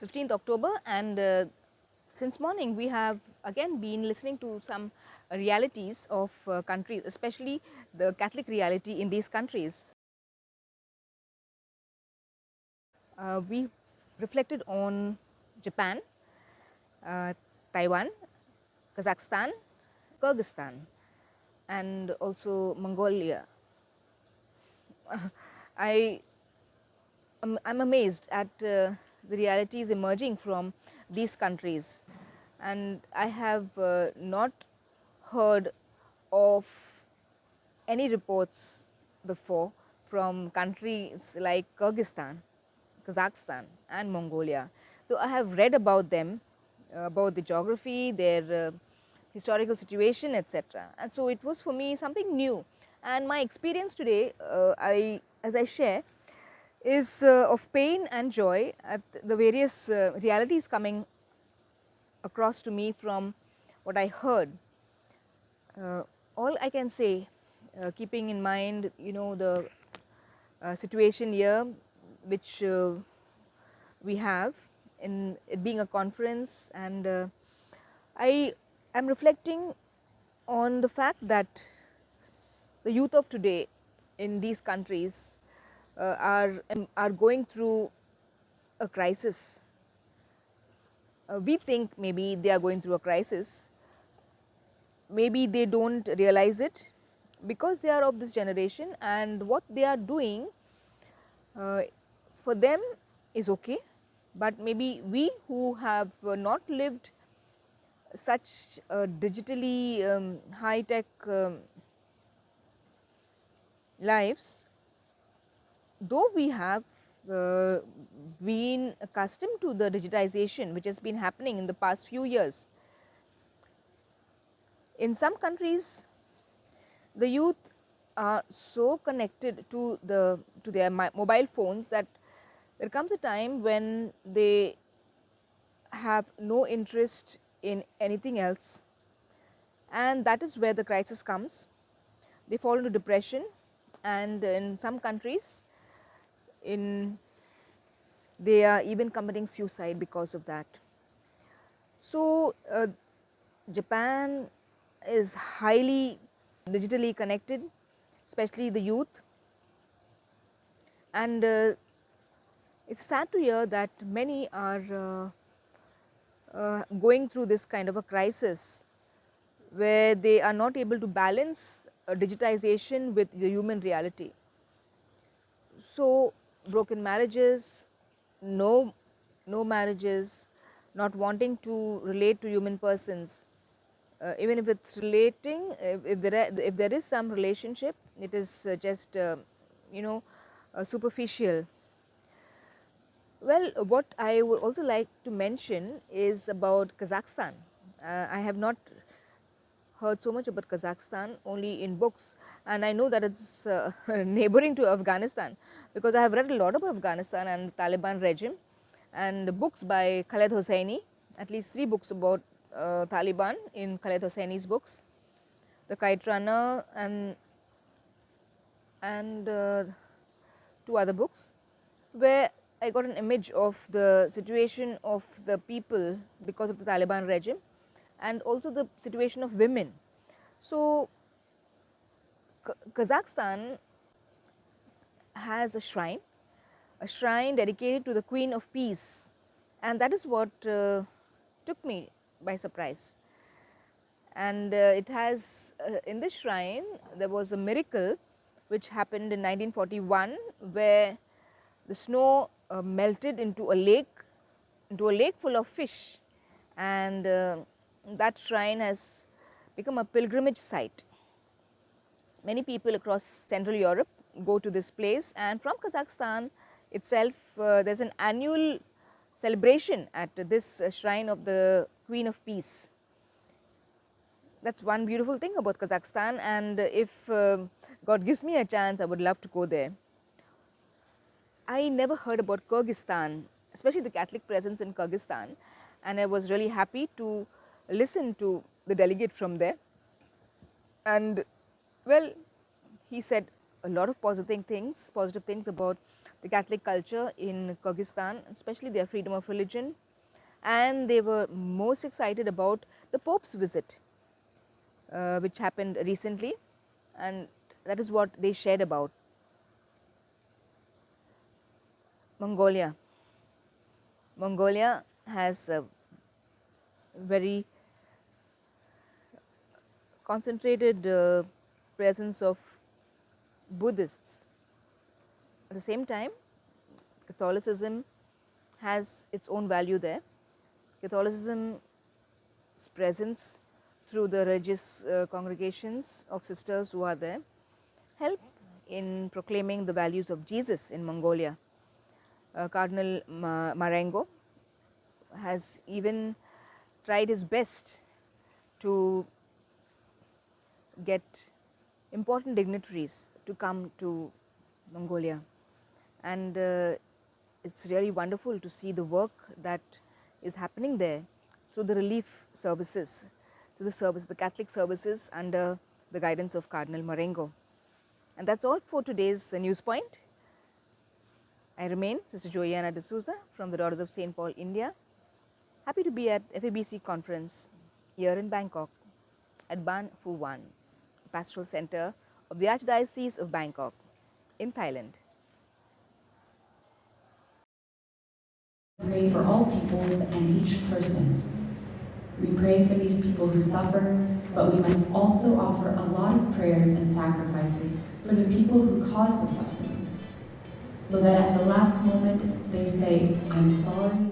15th October, and since morning we have again been listening to some realities of countries, especially the Catholic reality in these countries. We reflected on Japan, uh, Taiwan, Kazakhstan, Kyrgyzstan, and also Mongolia. I I'm amazed at the realities emerging from these countries, and I have not heard of any reports before from countries like Kyrgyzstan, Kazakhstan, and Mongolia. So I have read about them, about the geography, their historical situation, etc. And so it was for me something new. And my experience today, as I share, is of pain and joy at the various realities coming across to me from what I heard. Uh, all I can say, keeping in mind, the situation here, which we have in it being a conference, and I am reflecting on the fact that the youth of today in these countries are going through a crisis. We think maybe they are going through a crisis. Maybe they don't realize it because they are of this generation, and what they are doing uh, for them is okay. But maybe we who have not lived such digitally high tech lives, though we have uh, been accustomed to the digitization which has been happening in the past few years, in some countries the youth are so connected to their mobile phones that there comes a time when they have no interest in anything else, and that is where the crisis comes. They fall into depression, and in some countries in they are even committing suicide because of that. So Japan is highly digitally connected, especially the youth, and it's sad to hear that many are going through this kind of a crisis where they are not able to balance digitization with the human reality. So broken marriages, no marriages, not wanting to relate to human persons, even if it's relating, if there is some relationship, it is just you know superficial. Well, what I would also like to mention is about Kazakhstan. I have not heard so much about Kazakhstan only in books, and I know that it's neighboring to Afghanistan because I have read a lot about Afghanistan and the Taliban regime, and books by Khaled Hosseini, at least 3 books about Taliban in Khaled Hosseini's books, The Kite Runner, and 2 other books, where I got an image of the situation of the people because of the Taliban regime, and also the situation of women. So Kazakhstan has a shrine dedicated to the Queen of Peace, and that is what took me by surprise. And it has in this shrine there was a miracle which happened in 1941, where the snow melted into a lake full of fish, and that shrine has become a pilgrimage site. Many people across Central Europe go to this place, and from Kazakhstan itself there is an annual celebration at this shrine of the Queen of Peace. That is one beautiful thing about Kazakhstan, and if God gives me a chance, I would love to go there. I never heard about Kyrgyzstan, especially the Catholic presence in Kyrgyzstan, and I was really happy to listen to the delegate from there. And well, he said a lot of positive things about the Catholic culture in Kyrgyzstan, especially their freedom of religion, and they were most excited about the Pope's visit, which happened recently, and that is what they shared about. Mongolia. Mongolia has a very concentrated presence of Buddhists. At the same time, Catholicism has its own value there. Catholicism's presence through the religious congregations of sisters who are there help in proclaiming the values of Jesus in Mongolia. Cardinal Marengo has even tried his best to get important dignitaries to come to Mongolia, and it's really wonderful to see the work that is happening there through the relief services, the Catholic services under the guidance of Cardinal Marengo. And that's all for today's News Point. I remain Sister Joanna D'Souza from the Daughters of St. Paul, India. Happy to be at FABC conference here in Bangkok at Ban Phu Wan, Pastoral Center of the Archdiocese of Bangkok in Thailand. Pray for all peoples and each person. We pray for these people who suffer, but we must also offer a lot of prayers and sacrifices for the people who cause the suffering, so that at the last moment they say, I'm sorry,